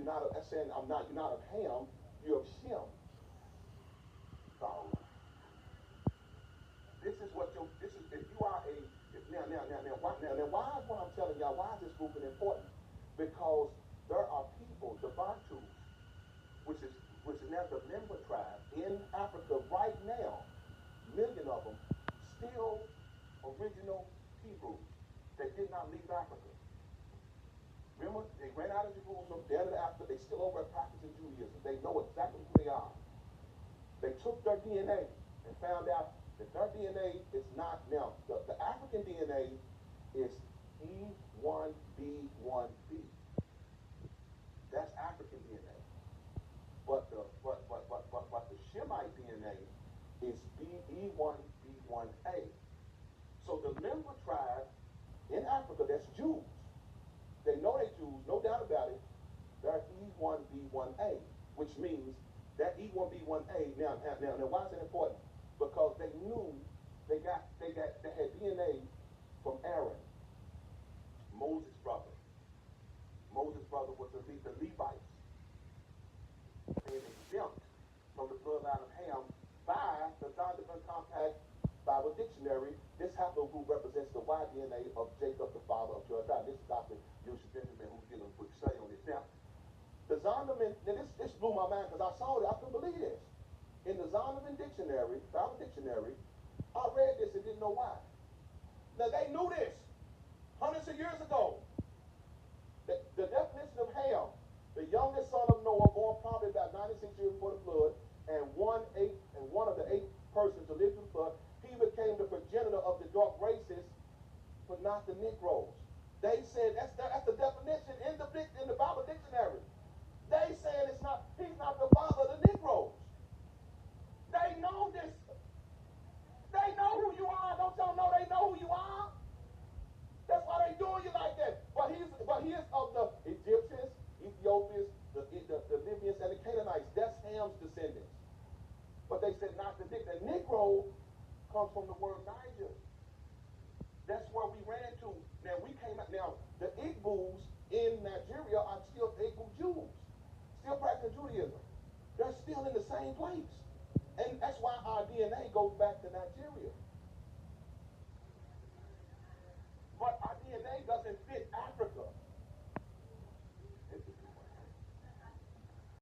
not of, that's saying you're not of Ham, you're of Shem. So this is what this is, if you are a, if, why is what I'm telling y'all, why is this grouping important? Because there are people, the Bantus, which is now the member tribe in Africa right now, million of them, still original Hebrews. They did not leave Africa. Remember, they ran out of Jerusalem, they entered Africa, they still over at practicing Judaism. They know exactly who they are. They took their DNA and found out that their DNA is not, now, the African DNA is E1B1B. That's African DNA. But the Shemite DNA is E1B1A. So the member tribe in Africa, that's Jews. They know they Jews, no doubt about it. They're E1B1A, which means that E1B1A. Now, why is it important? Because they knew they had DNA from Aaron, Moses' brother. Moses' brother was the Levites, being exempt from the bloodline of Ham by the Zondervan Compact Bible Dictionary. This haplogroup represents the Y DNA of Jacob, the father of Jordan. This is Dr. Yusuf Benjamin, who's getting a quick study on this. Now, the Zondervan, now this blew my mind because I saw it, I couldn't believe this. In the Zondervan Dictionary, Bible Dictionary, I read this and didn't know why. Now, they knew this hundreds of years ago. The definition of Ham, the youngest son of Noah, born probably about 96 years before the flood, and one of the 8 persons to live through the flood, he became the progenitor of the dark races, but not the Negroes. They said that's the definition in the Bible dictionary. They said he's not the father of the Negroes. They know this. They know who you are. Don't y'all know they know who you are? That's why they doing you like that. But he is of the Egyptians, Ethiopians, the Libyans, and the Canaanites. That's Ham's descendants. But they said not the Negro comes from the word Niger. That's where we ran to. Now we came out. Now the Igbos in Nigeria are still Igbo Jews, still practicing Judaism. They're still in the same place, and that's why our DNA goes back to Nigeria. But our DNA doesn't